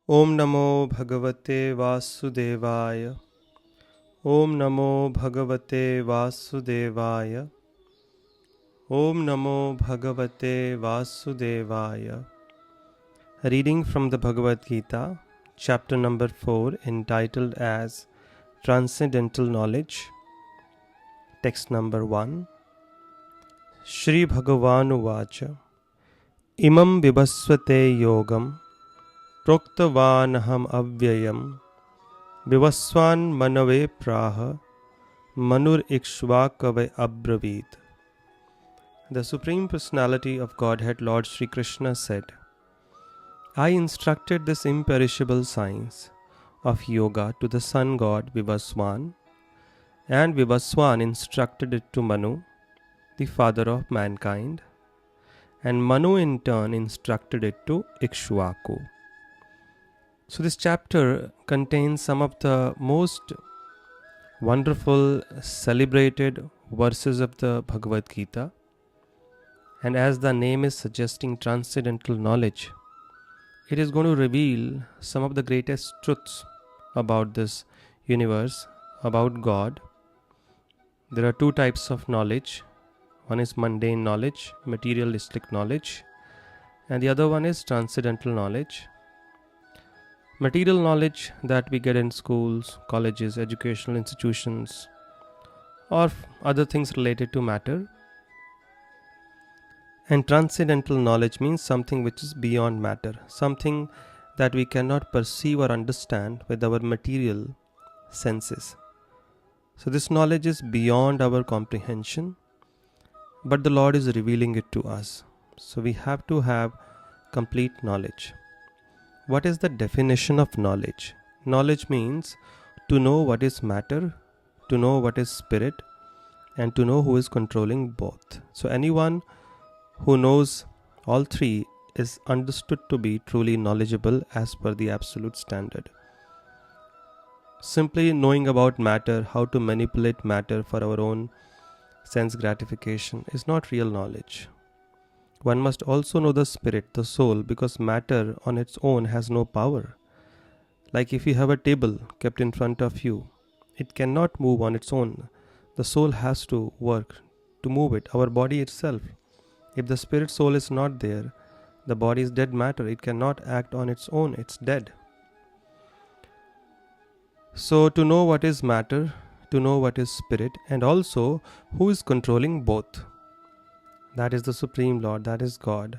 Om Namo Bhagavate Vasudevaya. Om Namo Bhagavate Vasudevaya. Om Namo Bhagavate Vasudevaya. Reading from the Bhagavad Gita, chapter number 4, entitled as Transcendental Knowledge. Text number 1. Shri Bhagavanu Vacha. Imam Vibhasvate Yogam Proktavanaham Avyayam Vivaswan Manave Praha Manur Ikshvakave Abravit. The Supreme Personality of Godhead Lord Sri Krishna said, I instructed this imperishable science of yoga to the sun god Vivaswan, and Vivaswan instructed it to Manu, the father of mankind, and Manu in turn instructed it to Ikshvaku. So this chapter contains some of the most wonderful, celebrated verses of the Bhagavad Gita. And as the name is suggesting, transcendental knowledge, it is going to reveal some of the greatest truths about this universe, about God. There are two types of knowledge. One is mundane knowledge, materialistic knowledge, and the other one is transcendental knowledge. Material knowledge that we get in schools, colleges, educational institutions, or other things related to matter. And transcendental knowledge means something which is beyond matter, something that we cannot perceive or understand with our material senses. So this knowledge is beyond our comprehension, but the Lord is revealing it to us. So we have to have complete knowledge. What is the definition of knowledge? Knowledge means to know what is matter, to know what is spirit, and to know who is controlling both. So anyone who knows all three is understood to be truly knowledgeable as per the absolute standard. Simply knowing about matter, how to manipulate matter for our own sense gratification is not real knowledge. One must also know the spirit, the soul, because matter on its own has no power. Like if you have a table kept in front of you, it cannot move on its own. The soul has to work to move it, our body itself. If the spirit soul is not there, the body is dead matter. It cannot act on its own. It's dead. So to know what is matter, to know what is spirit, and also who is controlling both. That is the Supreme Lord, that is God.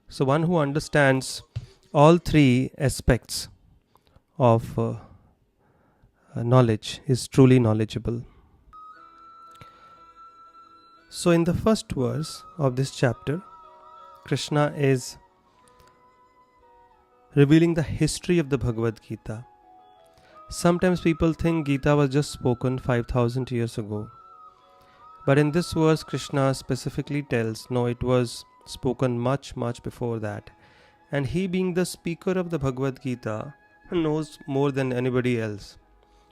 So one who understands all three aspects of knowledge is truly knowledgeable. So in the first verse of this chapter, Krishna is revealing the history of the Bhagavad Gita. Sometimes people think Gita was just spoken 5,000 years ago. But in this verse, Krishna specifically tells, no, it was spoken much before that. And he, being the speaker of the Bhagavad Gita, knows more than anybody else.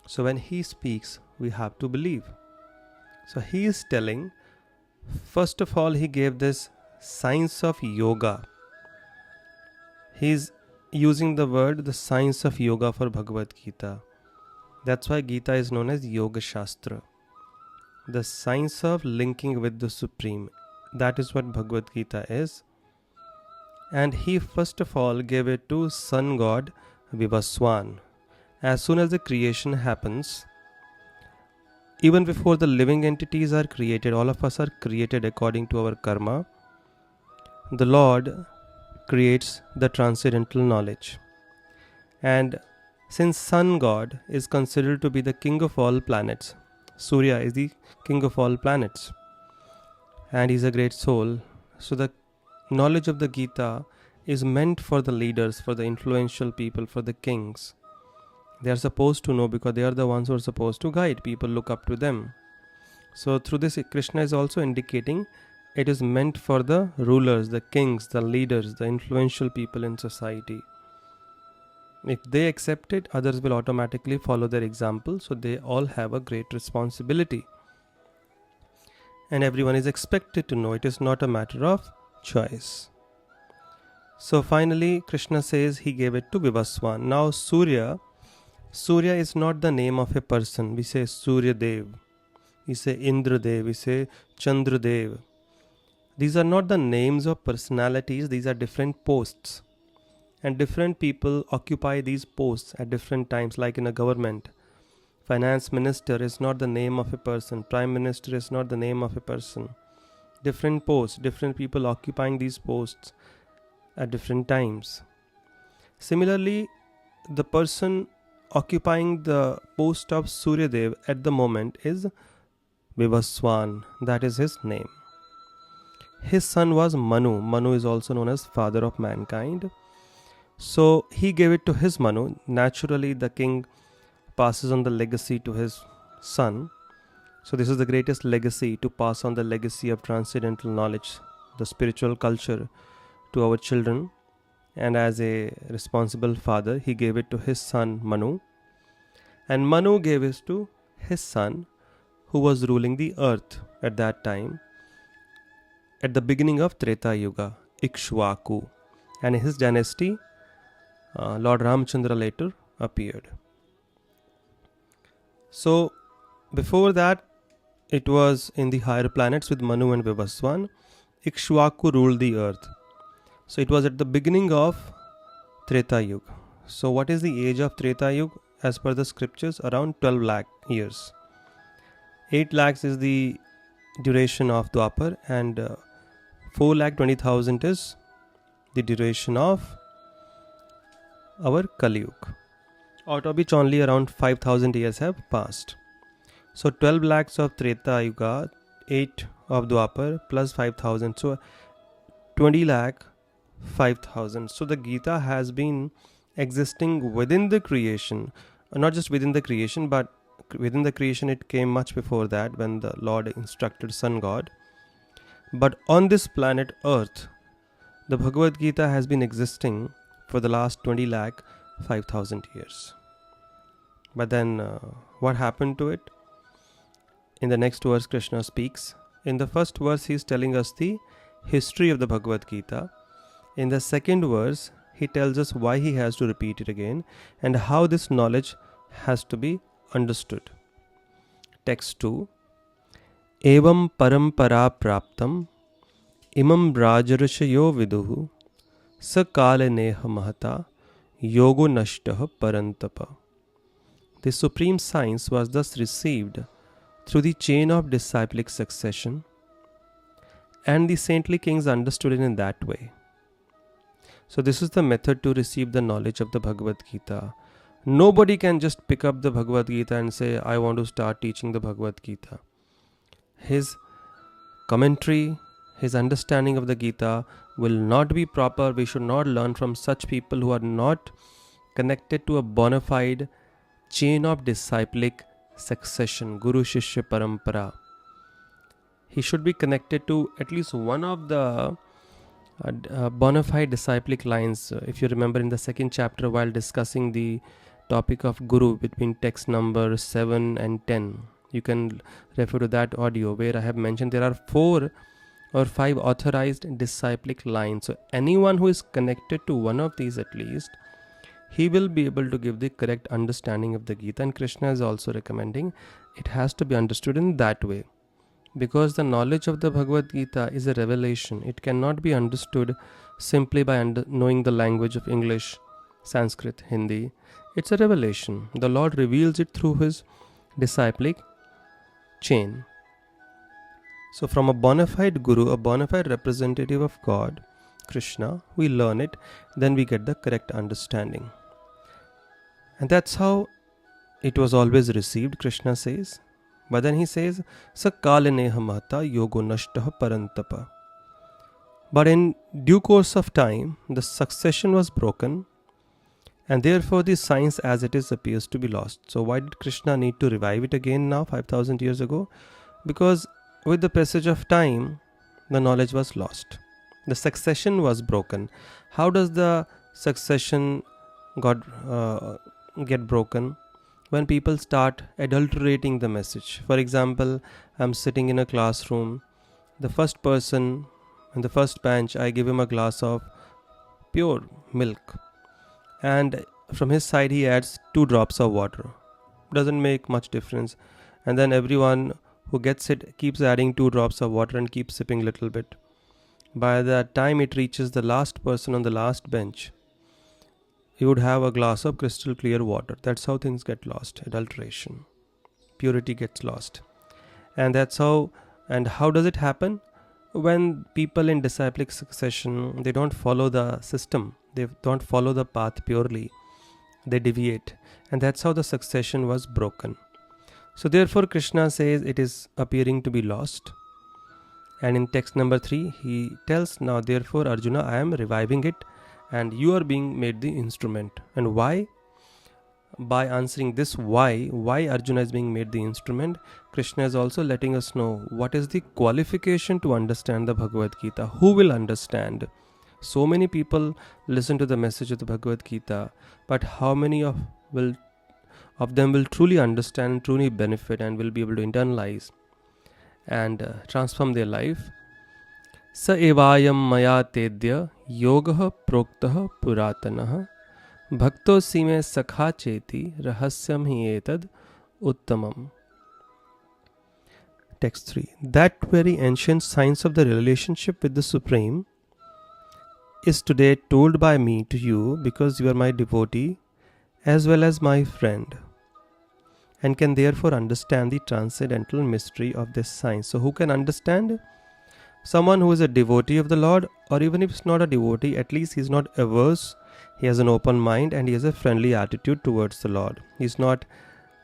So when he speaks, we have to believe. So he is telling, first of all, he gave this science of yoga. He is using the word, the science of yoga for Bhagavad Gita. That's why Gita is known as Yoga Shastra. The science of linking with the Supreme. That is what Bhagavad Gita is. And he first of all gave it to sun god Vivaswan. As soon as the creation happens, even before the living entities are created, all of us are created according to our karma. The Lord creates the transcendental knowledge. And since sun god is considered to be the king of all planets, Surya is the king of all planets, and he is a great soul. So the knowledge of the Gita is meant for the leaders, for the influential people, for the kings. They are supposed to know because they are the ones who are supposed to guide. People look up to them. So through this, Krishna is also indicating it is meant for the rulers, the kings, the leaders, the influential people in society. If they accept it, others will automatically follow their example. So they all have a great responsibility. And everyone is expected to know. It is not a matter of choice. So finally Krishna says he gave it to Vivaswan. Now Surya is not the name of a person. We say Surya Dev, we say Indra Dev, we say Chandra Dev. These are not the names of personalities, these are different posts. And different people occupy these posts at different times, like in a government. Finance minister is not the name of a person, prime minister is not the name of a person. Different posts, different people occupying these posts at different times. Similarly, the person occupying the post of Suryadev at the moment is Vivaswan, that is his name. His son was Manu. Manu is also known as father of mankind. So he gave it to his Manu. Naturally, the king passes on the legacy to his son. So this is the greatest legacy, to pass on the legacy of transcendental knowledge, the spiritual culture, to our children. And as a responsible father, he gave it to his son Manu. And Manu gave it to his son, who was ruling the earth at that time, at the beginning of Treta Yuga, Ikshvaku. And in his dynasty, Lord Ramchandra later appeared. So before that, it was in the higher planets with Manu and Vivaswan. Ikshvaku ruled the earth. So it was at the beginning of Treta Yuga. So what is the age of Treta Yuga? As per the scriptures, around 12 lakh years. 8 lakhs is the duration of Dwapar, and 4,20,000 is the duration of our Kali Yuga, out of which only around 5,000 years have passed. So 12 lakhs of Treta Yuga, 8 of Dwapar plus 5,000, so 20 lakh 5,000. So the Gita has been existing within the creation, not just within the creation, but within the creation it came much before that, when the Lord instructed Sun God. But on this planet Earth, the Bhagavad Gita has been existing for the last 20 lakh 5,000 years. But then what happened to it? In the next verse, Krishna speaks. In the first verse, he is telling us the history of the Bhagavad Gita. In the second verse, he tells us why he has to repeat it again and how this knowledge has to be understood. Text 2. Evam parampara praptam imam rajarashayo viduhu sakale neha mahata yogo nashtah parantapa. The supreme science was thus received through the chain of disciplic succession, and the saintly kings understood it in that way. So this is the method to receive the knowledge of the Bhagavad Gita. Nobody can just pick up the Bhagavad Gita and say, I want to start teaching the Bhagavad Gita. His commentary, his understanding of the Gita will not be proper. We should not learn from such people who are not connected to a bona fide chain of disciplic succession, Guru Shishya Parampara. He should be connected to at least one of the bona fide disciplic lines. If you remember in the second chapter, while discussing the topic of Guru between text number 7 and 10, you can refer to that audio where I have mentioned there are 4 or 5 authorized disciplic lines. So anyone who is connected to one of these at least, he will be able to give the correct understanding of the Gita. And Krishna is also recommending it has to be understood in that way, because the knowledge of the Bhagavad Gita is a revelation. It cannot be understood simply by knowing the language of English, Sanskrit, Hindi. It's a revelation. The Lord reveals it through his disciplic chain. So from a bona fide guru, a bona fide representative of God, Krishna, we learn it, then we get the correct understanding. And that's how it was always received, Krishna says. But then he says, Sakaleneha mahata yogo nashtah parantapa. But in due course of time, the succession was broken, and therefore the science as it is appears to be lost. So why did Krishna need to revive it again now, 5,000 years ago? Because with the passage of time, the knowledge was lost. The succession was broken. How does the succession get broken? When people start adulterating the message. For example, I'm sitting in a classroom. The first person in the first bench, I give him a glass of pure milk, and from his side he adds 2 drops of water. Doesn't make much difference. And then everyone who gets it keeps adding 2 drops of water and keeps sipping little bit. By the time it reaches the last person on the last bench, he would have a glass of crystal clear water. That's how things get lost. Adulteration. Purity gets lost. And that's how, and how does it happen? When people in disciplic succession, they don't follow the system. They don't follow the path purely. They deviate. And that's how the succession was broken. So therefore Krishna says it is appearing to be lost. And in text number 3, he tells, now therefore Arjuna, I am reviving it and you are being made the instrument. And why? By answering this why Arjuna is being made the instrument, Krishna is also letting us know what is the qualification to understand the Bhagavad Gita. Who will understand? So many people listen to the message of the Bhagavad Gita, but how many of them will truly understand, truly benefit, and will be able to internalize and transform their life? Sa evayam maya tedya yogah proktah puratanah bhakto sime sakha cheti rahasyam hi etad uttamam. Text 3. That very ancient science of the relationship with the Supreme is today told by me to you because you are my devotee as well as my friend, and can therefore understand the transcendental mystery of this science. So who can understand? Someone who is a devotee of the Lord, or even if he's not a devotee, at least he's not averse, he has an open mind and he has a friendly attitude towards the Lord. He's not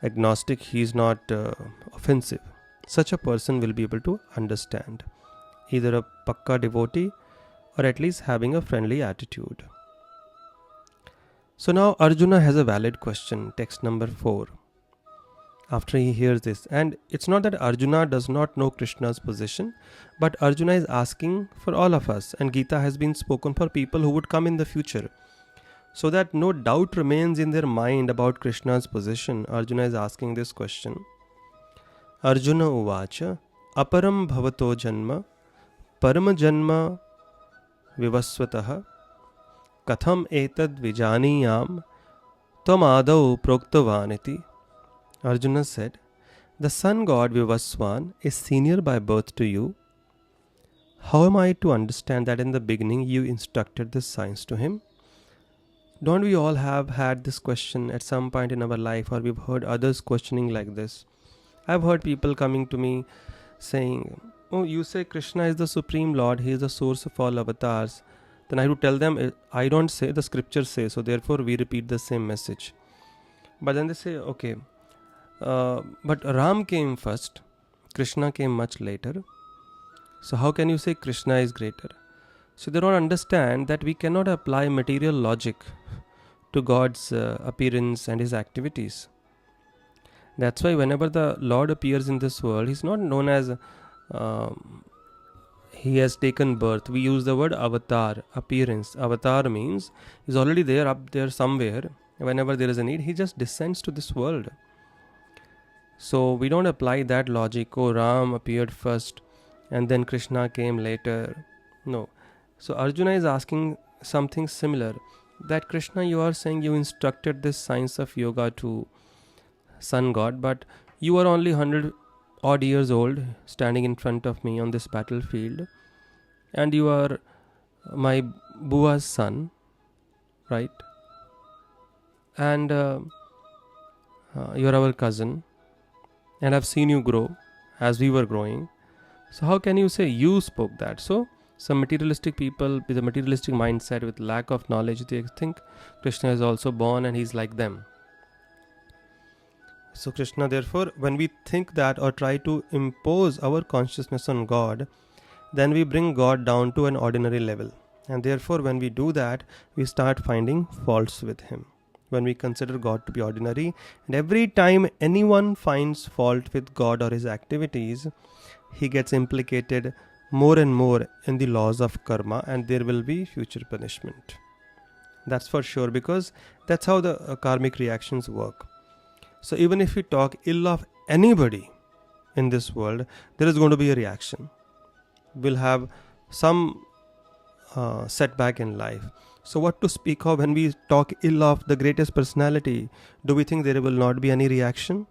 agnostic, he's not offensive. Such a person will be able to understand, either a pakka devotee or at least having a friendly attitude. So now Arjuna has a valid question, text number 4. After he hears this, and it's not that Arjuna does not know Krishna's position, but Arjuna is asking for all of us, and Gita has been spoken for people who would come in the future, so that no doubt remains in their mind about Krishna's position. Arjuna is asking this question. Arjuna uvacha aparam bhavato janma parama janma vivasvatah katham etad vijaniyam tvam adau proktavaniti. Arjuna said, the sun god Vivaswan is senior by birth to you. How am I to understand that in the beginning you instructed this science to him? Don't we all have had this question at some point in our life, or we've heard others questioning like this? I've heard people coming to me saying, oh, you say Krishna is the Supreme Lord, he is the source of all avatars. Then I would tell them, I don't say, the scriptures say, so therefore we repeat the same message. But then they say, okay, but Ram came first, Krishna came much later. So how can you say Krishna is greater? So they don't understand that we cannot apply material logic to God's appearance and his activities. That's why whenever the Lord appears in this world, he's not known as he has taken birth. We use the word avatar, appearance. Avatar means he's already there, up there somewhere. Whenever there is a need, he just descends to this world. So we don't apply that logic, oh, Ram appeared first and then Krishna came later. No. So Arjuna is asking something similar, that Krishna, you are saying you instructed this science of yoga to sun god, but you are only 100 odd years old standing in front of me on this battlefield, and you are my Bua's son, right? And you are our cousin, and I've seen you grow as we were growing. So how can you say you spoke that? So some materialistic people with a materialistic mindset, with lack of knowledge, they think Krishna is also born and he's like them. So Krishna, therefore, when we think that or try to impose our consciousness on God, then we bring God down to an ordinary level. And therefore, when we do that, we start finding faults with him. When we consider God to be ordinary, and every time anyone finds fault with God or his activities, he gets implicated more and more in the laws of karma, and there will be future punishment. That's for sure, because that's how the karmic reactions work. So even if we talk ill of anybody in this world, there is going to be a reaction. We'll have some setback in life. So, what to speak of when we talk ill of the greatest personality? Do we think there will not be any reaction?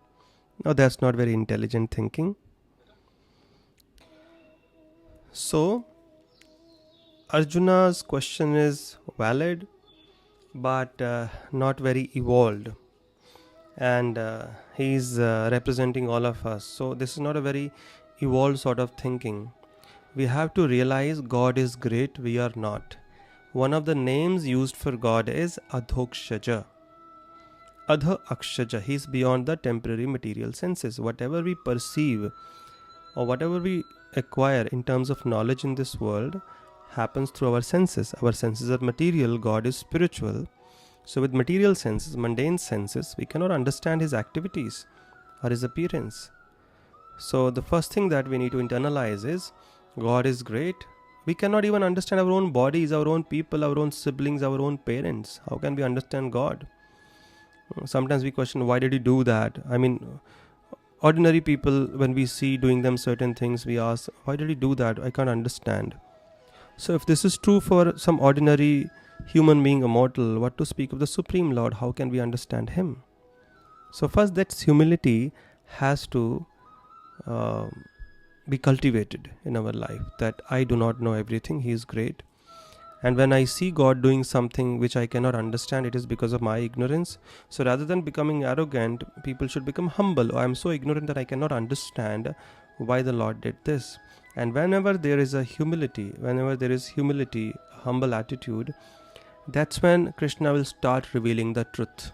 No, that's not very intelligent thinking. So, Arjuna's question is valid, but not very evolved, and he's representing all of us. So, this is not a very evolved sort of thinking. We have to realize God is great, we are not. One of the names used for God is Adhokshaja. Adha Akshaja, he is beyond the temporary material senses. Whatever we perceive or whatever we acquire in terms of knowledge in this world happens through our senses. Our senses are material, God is spiritual. So with material senses, mundane senses, we cannot understand his activities or his appearance. So the first thing that we need to internalize is God is great. We cannot even understand our own bodies, our own people, our own siblings, our own parents. How can we understand God? Sometimes we question, why did he do that? I mean, ordinary people, when we see doing them certain things, we ask, why did he do that? I can't understand. So if this is true for some ordinary human being, a mortal, what to speak of the Supreme Lord? How can we understand him? So first, that humility has to be cultivated in our life, that I do not know everything, he is great. And when I see God doing something which I cannot understand, it is because of my ignorance. So rather than becoming arrogant, people should become humble. I am so ignorant that I cannot understand why the Lord did this. And whenever there is humility, humble attitude, that's when Krishna will start revealing the truth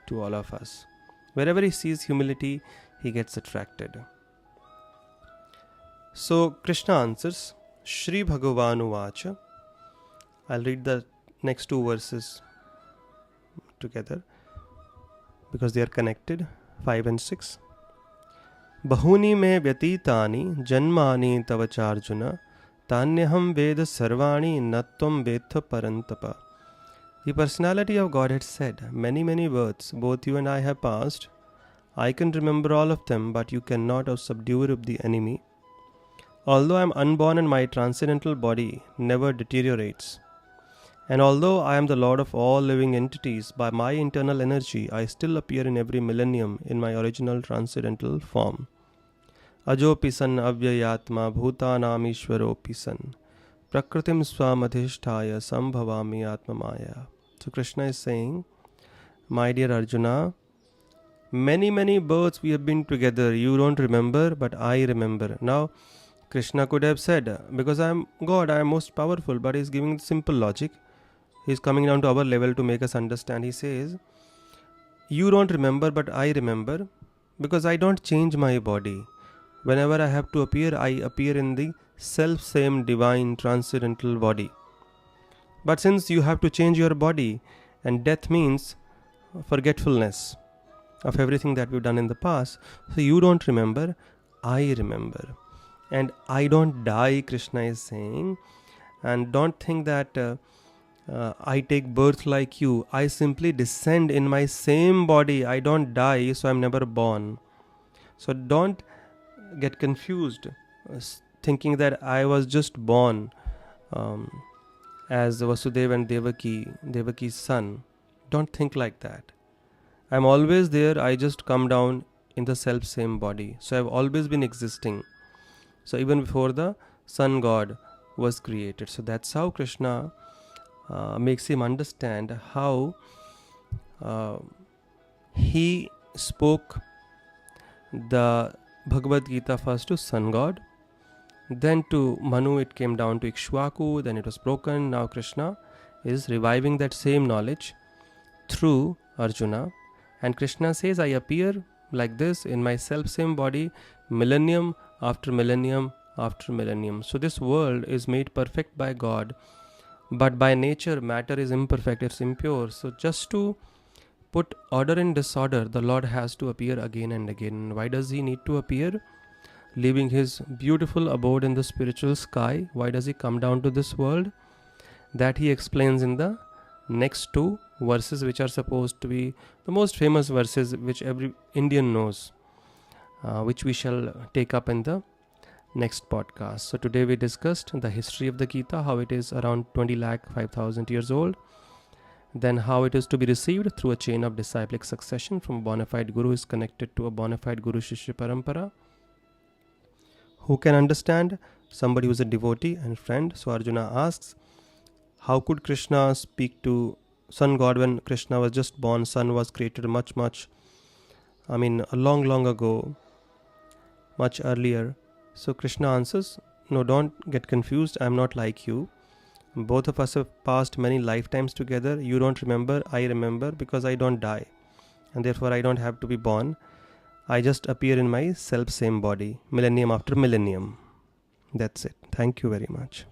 to all of us. Wherever he sees humility, he gets attracted. So Krishna answers, Shri Bhagavanu Vacha. I'll read the next two verses together because they are connected, 5 and 6. Bahuni me vyatitani janmani tavacharjuna tanyaham veda sarvani natvam vetha parantapa. The personality of Godhead said, many births both you and I have passed. I can remember all of them, but you cannot subdue the enemy. Although I am unborn and my transcendental body never deteriorates, and although I am the Lord of all living entities, by my internal energy I still appear in every millennium in my original transcendental form. Ajopi san avyayatma bhutanam ishwaropi san prakritim swamadhisthaya sambhavami atmamaya. So Krishna is saying, my dear Arjuna, many births we have been together. You don't remember, but I remember. Now Krishna could have said, because I am God, I am most powerful, but he is giving simple logic. He is coming down to our level to make us understand. He says, you don't remember, but I remember, because I don't change my body. Whenever I have to appear, I appear in the self-same divine transcendental body. But since you have to change your body, and death means forgetfulness of everything that we've done in the past, so you don't remember, I remember. And I don't die, Krishna is saying. And don't think that I take birth like you. I simply descend in my same body. I don't die, so I'm never born. So don't get confused thinking that I was just born as Vasudeva and Devaki's son. Don't think like that. I'm always there. I just come down in the self-same body. So I've always been existing. So even before the sun god was created. So that's how Krishna makes him understand how he spoke the Bhagavad Gita first to sun god, then to Manu it came down to Ikshvaku, then it was broken. Now Krishna is reviving that same knowledge through Arjuna, and Krishna says, I appear like this in my self-same body millennium after millennium after millennium. So this world is made perfect by God, but by nature matter is imperfect, it's impure. So just to put order in disorder, the Lord has to appear again and again. Why does he need to appear? Leaving his beautiful abode in the spiritual sky, why does he come down to this world? That he explains in the next two verses, which are supposed to be the most famous verses which every Indian knows, which we shall take up in the next podcast. So today we discussed the history of the Gita, how it is around 20 lakh 5,000 years old, then how it is to be received through a chain of disciplic succession from a bona fide guru is connected to a bona fide guru shishya parampara. Who can understand? Somebody who is a devotee and friend. So Arjuna asks, how could Krishna speak to sun god when Krishna was just born? Sun was created a long ago, much earlier. So Krishna answers, no, don't get confused. I'm not like you. Both of us have passed many lifetimes together. You don't remember, I remember, because I don't die. And therefore I don't have to be born. I just appear in my self-same body, millennium after millennium. That's it. Thank you very much.